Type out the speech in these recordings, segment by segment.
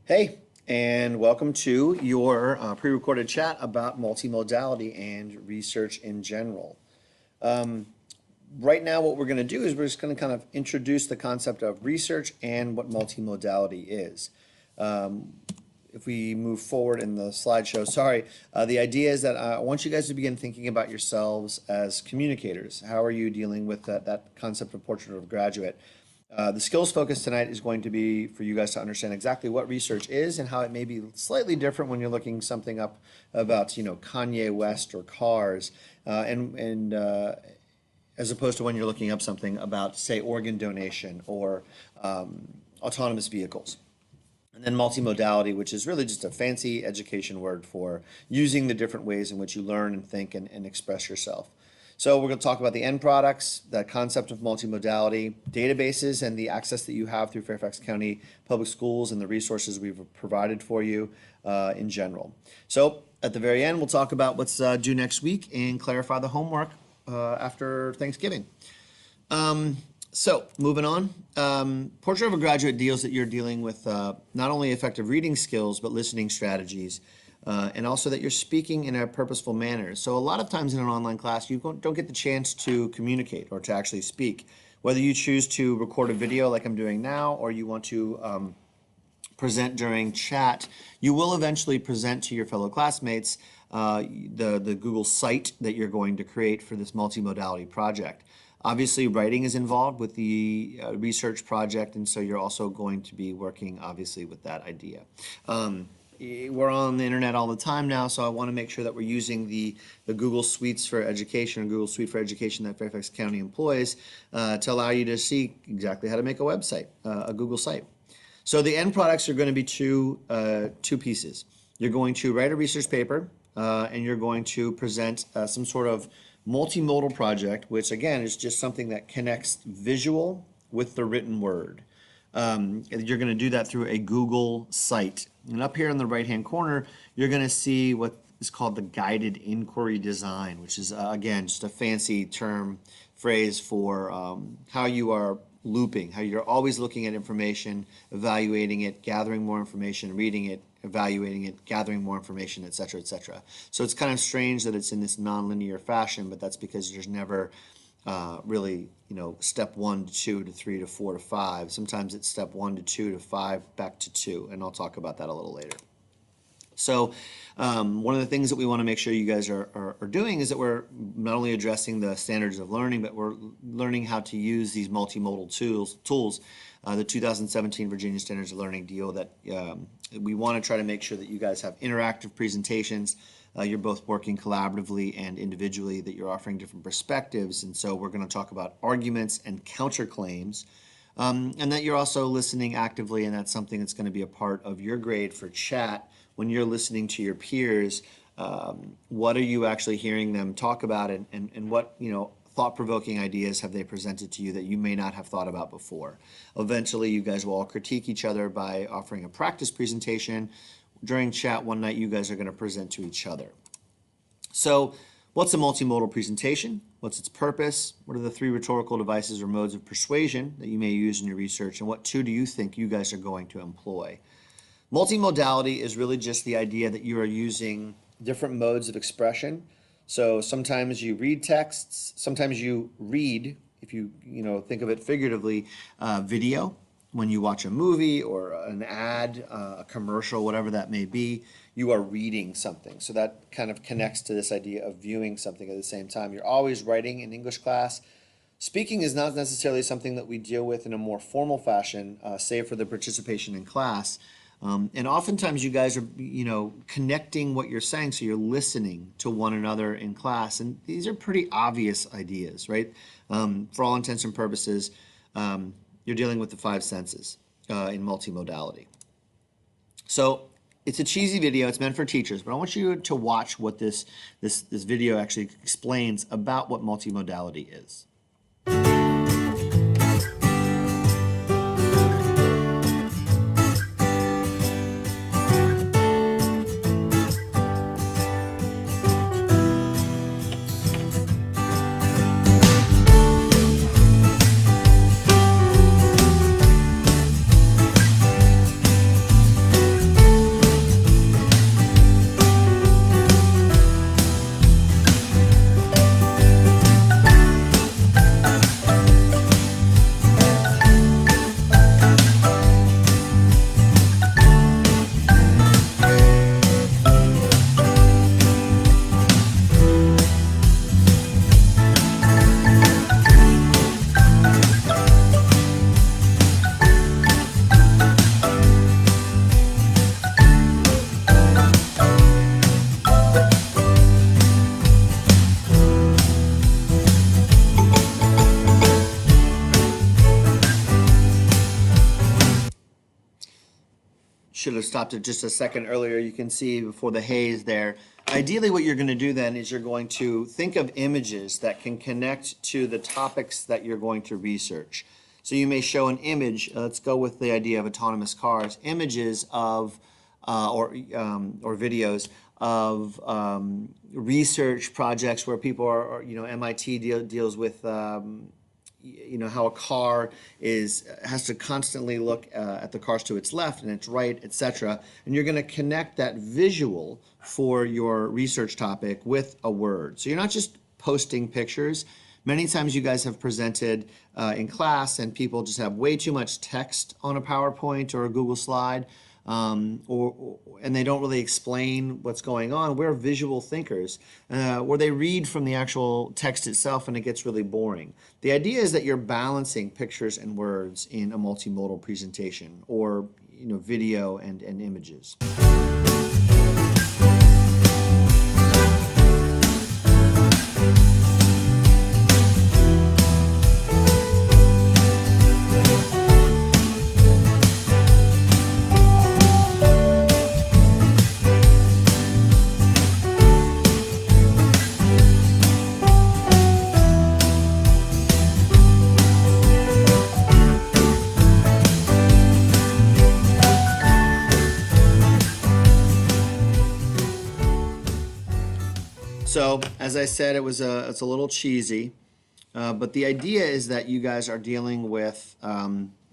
Hey, and welcome to your pre-recorded chat about multimodality and research in general. Right now, what we're going to do is we're just going to kind of introduce the concept of research and what multimodality is. If we move forward in the slideshow, the idea is that I want you guys to begin thinking about yourselves as communicators. How are you dealing with that concept of portrait of a graduate? The skills focus tonight is going to be for you guys to understand exactly what research is and how it may be slightly different when you're looking something up about, Kanye West or cars, and as opposed to when you're looking up something about, say, organ donation or autonomous vehicles. And then multimodality, which is really just a fancy education word for using the different ways in which you learn and think and express yourself. So we're going to talk about the end products, the concept of multimodality, databases, and the access that you have through Fairfax County Public Schools and the resources we've provided for you in general. So at the very end, we'll talk about what's due next week and clarify the homework after Thanksgiving. So moving on, Portrait of a Graduate deals that you're dealing with not only effective reading skills, but listening strategies. And also that you're speaking in a purposeful manner. So a lot of times in an online class, you don't get the chance to communicate or to actually speak. Whether you choose to record a video like I'm doing now, or you want to present during chat, you will eventually present to your fellow classmates the Google site that you're going to create for this multimodality project. Obviously, writing is involved with the research project, and so you're also going to be working, obviously, with that idea. We're on the internet all the time now, so I want to make sure that we're using the Google Suites for Education, or Google Suite for Education that Fairfax County employs to allow you to see exactly how to make a website, a Google site. So the end products are going to be two pieces. You're going to write a research paper, and you're going to present some sort of multimodal project, which again is just something that connects visual with the written word. You're going to do that through a Google site. And up here in the right-hand corner, you're going to see what is called the guided inquiry design, which is, again, just a fancy phrase for how you are looping, how you're always looking at information, evaluating it, gathering more information, reading it, evaluating it, gathering more information, et cetera, et cetera. So it's kind of strange that it's in this nonlinear fashion, but that's because there's never really, step 1 to 2 to 3 to 4 to 5. Sometimes it's step 1 to 2 to 5 back to 2, and I'll talk about that a little later. So one of the things that we want to make sure you guys are doing is that we're not only addressing the standards of learning, but we're learning how to use these multimodal tools. The 2017 Virginia Standards of Learning deal that we want to try to make sure that you guys have interactive presentations. You're both working collaboratively and individually, that you're offering different perspectives. And so we're going to talk about arguments and counterclaims, and that you're also listening actively, and that's something that's going to be a part of your grade for chat. When you're listening to your peers, what are you actually hearing them talk about, and what, thought-provoking ideas have they presented to you that you may not have thought about before? Eventually, you guys will all critique each other by offering a practice presentation. During chat one night, you guys are going to present to each other. So what's a multimodal presentation? What's its purpose? What are the 3 rhetorical devices or modes of persuasion that you may use in your research? And what 2 do you think you guys are going to employ? Multimodality is really just the idea that you are using different modes of expression. So sometimes you read texts, sometimes you read, if you think of it figuratively, video. When you watch a movie or an ad, a commercial, whatever that may be, you are reading something. So that kind of connects to this idea of viewing something at the same time. You're always writing in English class. Speaking is not necessarily something that we deal with in a more formal fashion, save for the participation in class. And oftentimes you guys are, connecting what you're saying, so you're listening to one another in class. And these are pretty obvious ideas, right? For all intents and purposes, you're dealing with the 5 senses in multimodality. So it's a cheesy video. It's meant for teachers, but I want you to watch what this video actually explains about what multimodality is. should have stopped it just a second earlier. You can see before the haze there. Ideally, what you're going to do then is you're going to think of images that can connect to the topics that you're going to research. So you may show an image, let's go with the idea of autonomous cars, images of, or videos of research projects where people are, MIT deals with how a car has to constantly look at the cars to its left and its right, etc. And you're going to connect that visual for your research topic with a word. So you're not just posting pictures. Many times you guys have presented in class and people just have way too much text on a PowerPoint or a Google slide. And they don't really explain what's going on. We're visual thinkers, where they read from the actual text itself and it gets really boring. The idea is that you're balancing pictures and words in a multimodal presentation, or video and images. So, as I said, it's a little cheesy, but the idea is that you guys are dealing with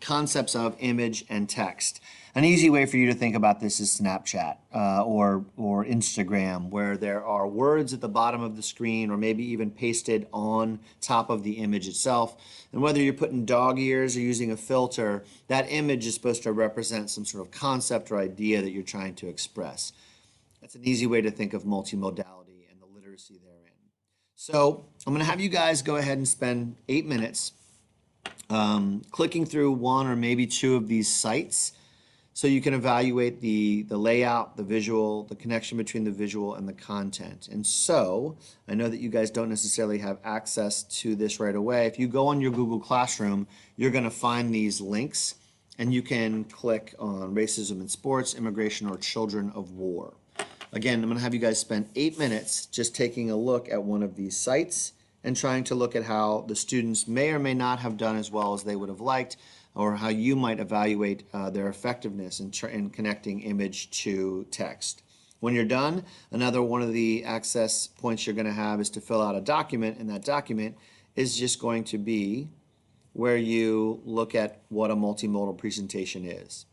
concepts of image and text. An easy way for you to think about this is Snapchat or Instagram, where there are words at the bottom of the screen or maybe even pasted on top of the image itself. And whether you're putting dog ears or using a filter, that image is supposed to represent some sort of concept or idea that you're trying to express. That's an easy way to think of multimodality and the literacy therein. So I'm going to have you guys go ahead and spend 8 minutes clicking through one or maybe two of these sites so you can evaluate the layout, the visual, the connection between the visual and the content. And so I know that you guys don't necessarily have access to this right away. If you go on your Google Classroom, you're going to find these links and you can click on racism in sports, immigration, or children of war. Again, I'm going to have you guys spend 8 minutes just taking a look at one of these sites and trying to look at how the students may or may not have done as well as they would have liked, or how you might evaluate their effectiveness in connecting image to text. When you're done, another one of the access points you're going to have is to fill out a document, and that document is just going to be where you look at what a multimodal presentation is.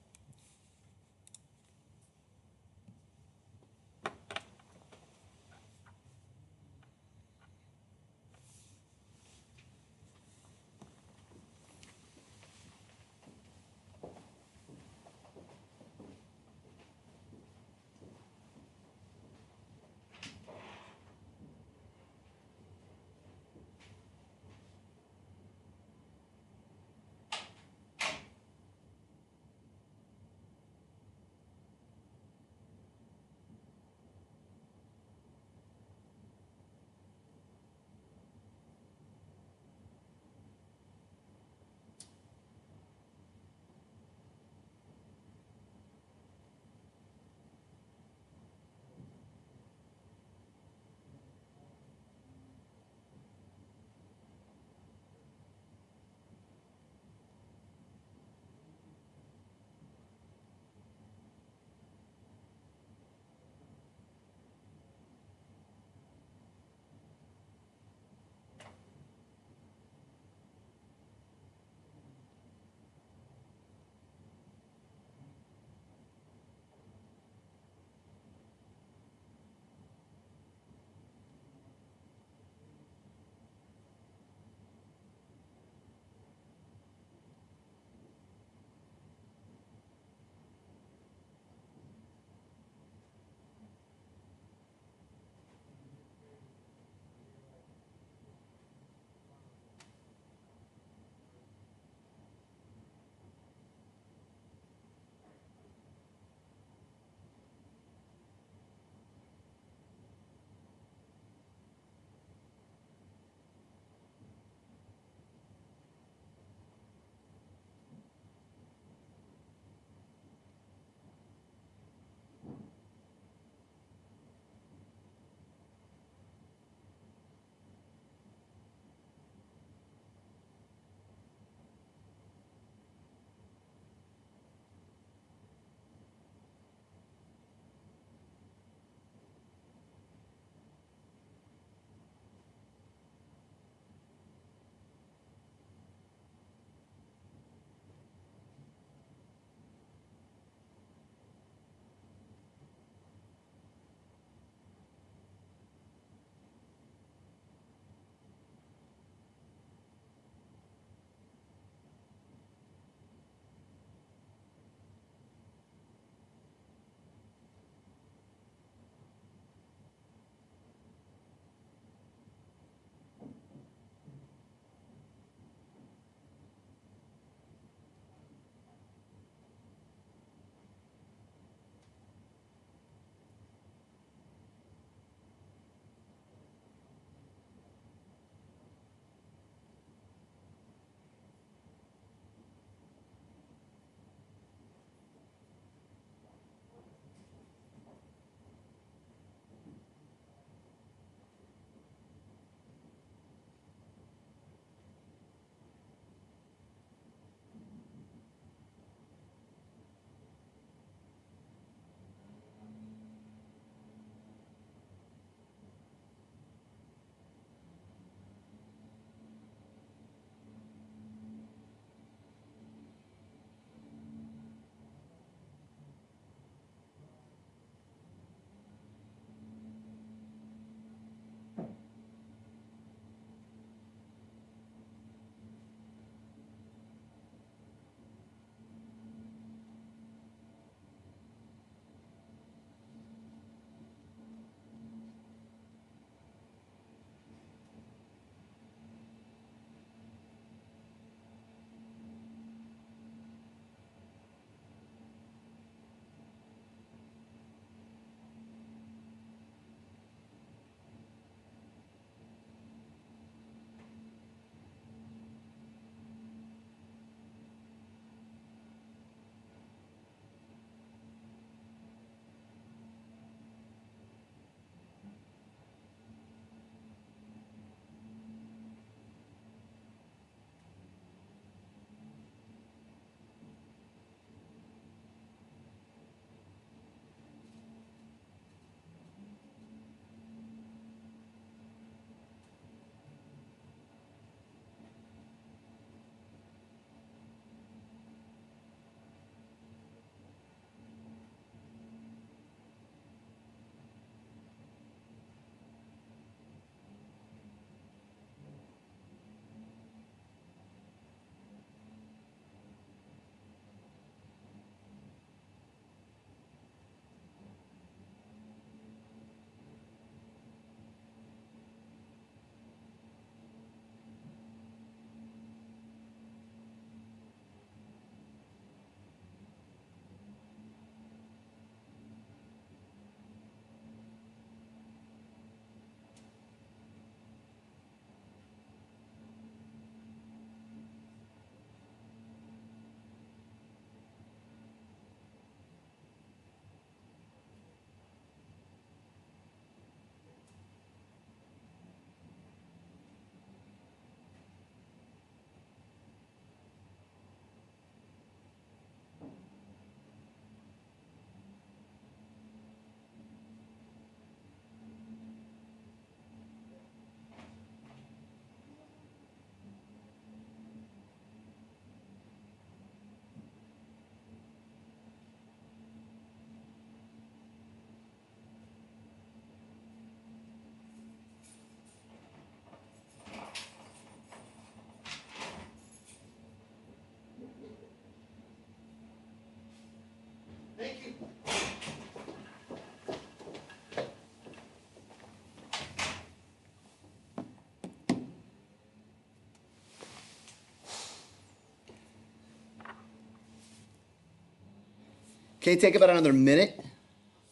Okay, take about another minute.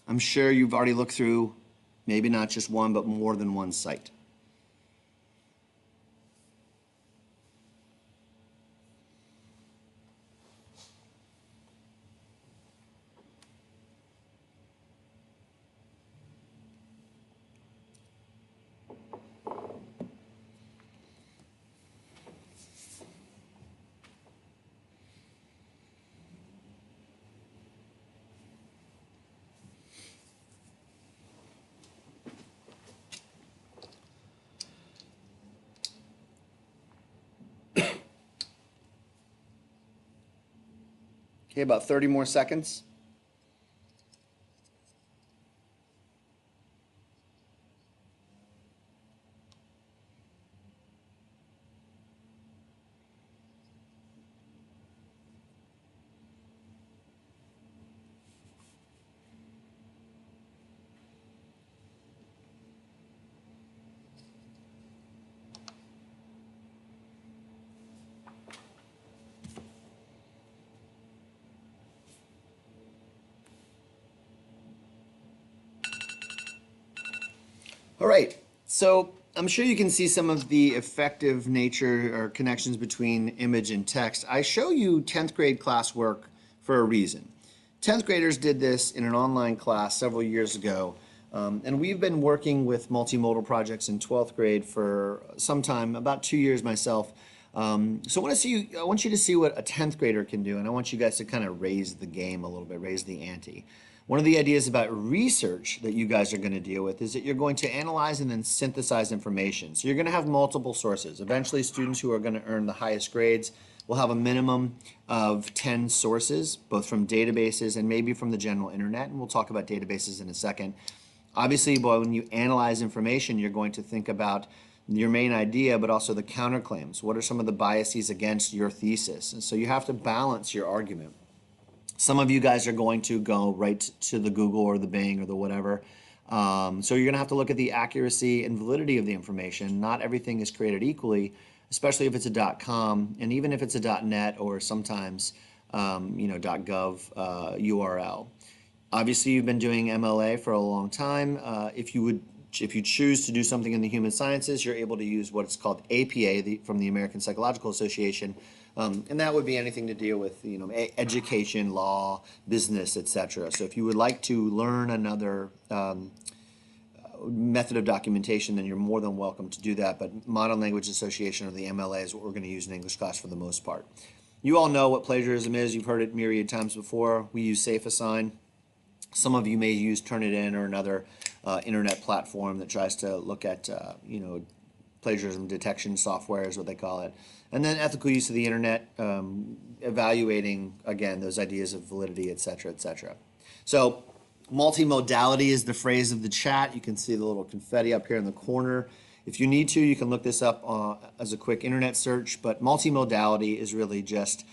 I'm sure you've already looked through maybe not just one, but more than one site. Okay, about 30 more seconds. All right, so I'm sure you can see some of the effective nature or connections between image and text. I show you 10th grade classwork for a reason. 10th graders did this in an online class several years ago, and we've been working with multimodal projects in 12th grade for some time, about 2 years myself. So I want you to see what a 10th grader can do, and I want you guys to kind of raise the game a little bit, raise the ante. One of the ideas about research that you guys are going to deal with is that you're going to analyze and then synthesize information. So you're going to have multiple sources. Eventually, students who are going to earn the highest grades will have a minimum of 10 sources, both from databases and maybe from the general internet, and we'll talk about databases in a second. Obviously, when you analyze information, you're going to think about your main idea, but also the counterclaims. What are some of the biases against your thesis? And so you have to balance your argument. Some of you guys are going to go right to the Google or the Bing or the whatever. So you're going to have to look at the accuracy and validity of the information. Not everything is created equally, especially if it's a .com, and even if it's a .net or sometimes .gov URL. Obviously, you've been doing MLA for a long time. If you choose to do something in the human sciences, you're able to use what's called APA from the American Psychological Association, and that would be anything to deal with education, law, business, etc. So if you would like to learn another method of documentation, then you're more than welcome to do that. But Modern Language Association, or the MLA, is what we're going to use in English class for the most part. You all know what plagiarism is. You've heard it myriad times before. We use SafeAssign. Some of you may use Turnitin or another internet platform that tries to look at plagiarism detection software is what they call it. And then ethical use of the internet, evaluating, again, those ideas of validity, et cetera, et cetera. So multimodality is the phrase of the chat. You can see the little confetti up here in the corner. If you need to, you can look this up as a quick internet search, but multimodality is really just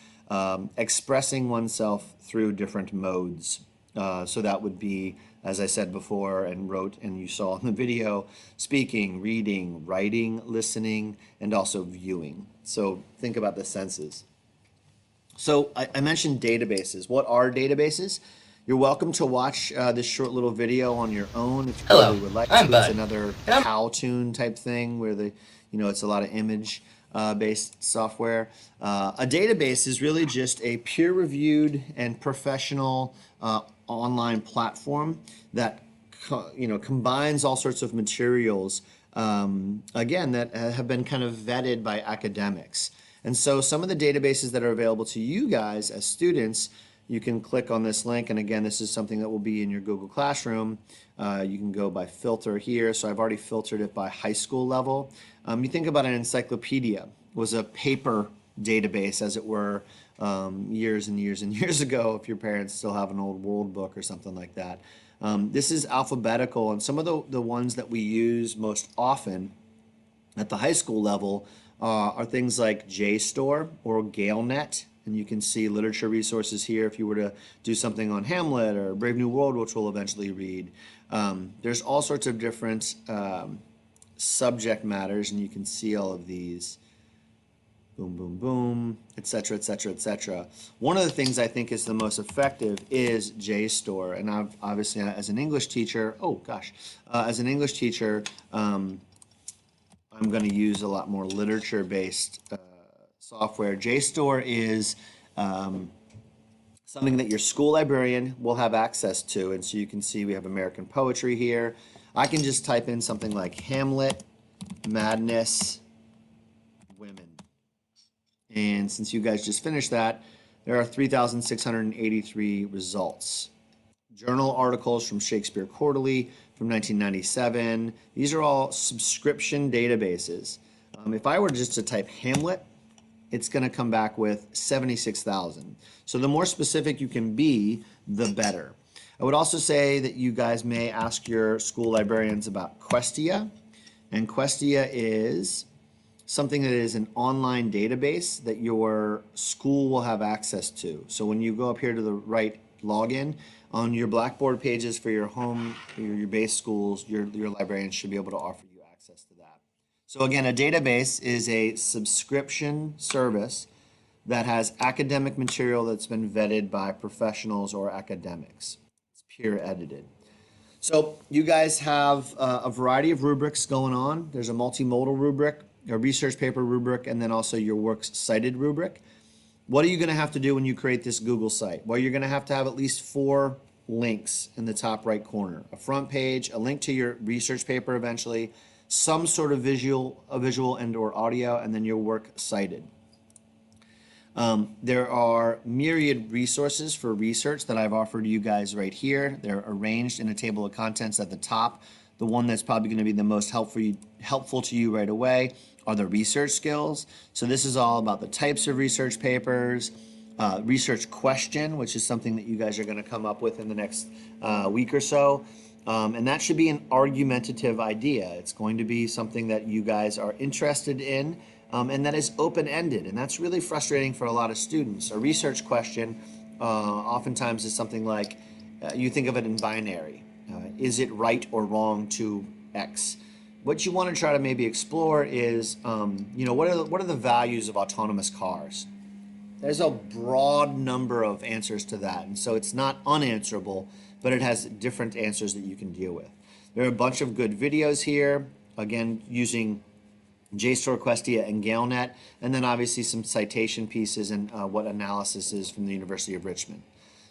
expressing oneself through different modes. So that would be, as I said before and wrote and you saw in the video, speaking, reading, writing, listening, and also viewing. So think about the senses. So I mentioned databases. What are databases? You're welcome to watch this short little video on your own if you really would like to. It's another Powtoon type thing where it's a lot of image based software. A database is really just a peer-reviewed and professional online platform that combines all sorts of materials, again, that have been kind of vetted by academics. And so some of the databases that are available to you guys as students, you can click on this link, and again, this is something that will be in your Google Classroom. You can go by filter here, so I've already filtered it by high school level. You think about an encyclopedia was a paper database, as it were, years and years and years ago, if your parents still have an old World Book or something like that. This is alphabetical, and some of the ones that we use most often at the high school level are things like JSTOR or GaleNet, and you can see literature resources here if you were to do something on Hamlet or Brave New World, which we'll eventually read. There's all sorts of different subject matters, and you can see all of these. boom, boom, boom, et cetera, et cetera, et cetera. One of the things I think is the most effective is JSTOR. And I've obviously, as an English teacher, as an English teacher, I'm going to use a lot more literature-based software. JSTOR is something that your school librarian will have access to. And so you can see we have American poetry here. I can just type in something like Hamlet, Madness, Women. And since you guys just finished that, there are 3,683 results. Journal articles from Shakespeare Quarterly from 1997. These are all subscription databases. If I were just to type Hamlet, it's going to come back with 76,000. So the more specific you can be, the better. I would also say that you guys may ask your school librarians about Questia. And Questia is something that is an online database that your school will have access to. So when you go up here to the right, login, on your Blackboard pages for your home, your base schools, your librarians should be able to offer you access to that. So again, a database is a subscription service that has academic material that's been vetted by professionals or academics. It's peer edited. So you guys have a variety of rubrics going on. There's a multimodal rubric, a research paper rubric, and then also your works cited rubric. What are you going to have to do when you create this Google site? Well, you're going to have at least 4 links in the top right corner. A front page, a link to your research paper eventually, some sort of visual and or audio, and then your work cited. There are myriad resources for research that I've offered you guys right here. They're arranged in a table of contents at the top. The one that's probably going to be the most helpful to you right away are the research skills. So this is all about the types of research papers, research question, which is something that you guys are going to come up with in the next week or so. And that should be an argumentative idea. It's going to be something that you guys are interested in, and that is open-ended. And that's really frustrating for a lot of students. A research question oftentimes is something like, you think of it in binary. Is it right or wrong to X? What you want to try to maybe explore is, what are the values of autonomous cars? There's a broad number of answers to that, and so it's not unanswerable, but it has different answers that you can deal with. There are a bunch of good videos here, again, using JSTOR, Questia, and GaleNet, and then obviously some citation pieces and what analysis is from the University of Richmond.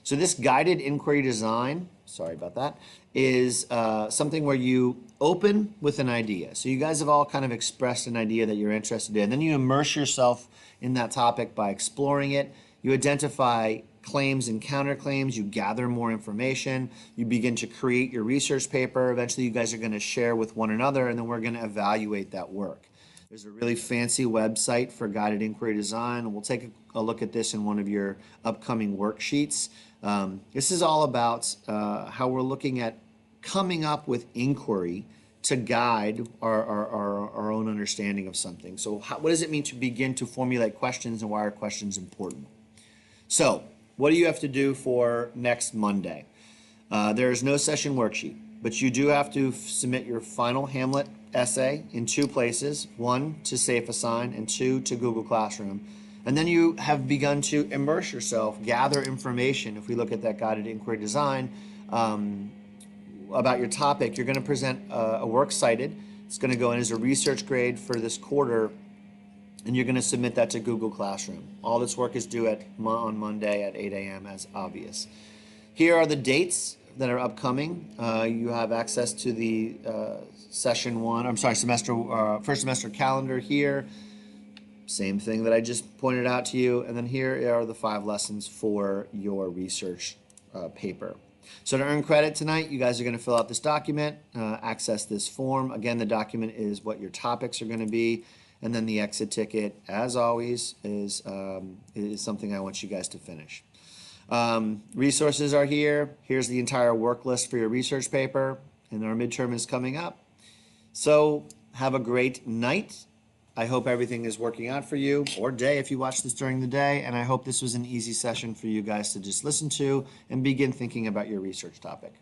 So this guided inquiry design, sorry about that, is something where you open with an idea. So you guys have all kind of expressed an idea that you're interested in. Then you immerse yourself in that topic by exploring it. You identify claims and counterclaims. You gather more information. You begin to create your research paper. Eventually you guys are going to share with one another, and then we're going to evaluate that work. There's a really fancy website for guided inquiry design. We'll take a look at this in one of your upcoming worksheets. This is all about how we're looking at coming up with inquiry to guide our own understanding of something. So what does it mean to begin to formulate questions, and why are questions important? So what do you have to do for next Monday? There is no session worksheet, but you do have to submit your final Hamlet essay in 2 places, 1 to Safe Assign and 2 to Google Classroom. And then you have begun to immerse yourself, gather information. If we look at that guided inquiry design about your topic, you're going to present a work cited. It's going to go in as a research grade for this quarter, and you're going to submit that to Google Classroom. All this work is due on Monday at 8 a.m. as obvious. Here are the dates that are upcoming. You have access to the first semester calendar here. Same thing that I just pointed out to you. And then here are the 5 lessons for your research paper. So to earn credit tonight, you guys are going to fill out this document, access this form. Again, the document is what your topics are going to be. And then the exit ticket, as always, is something I want you guys to finish. Resources are here. Here's the entire work list for your research paper. And our midterm is coming up. So have a great night. I hope everything is working out for you, or day if you watch this during the day, and I hope this was an easy session for you guys to just listen to and begin thinking about your research topic.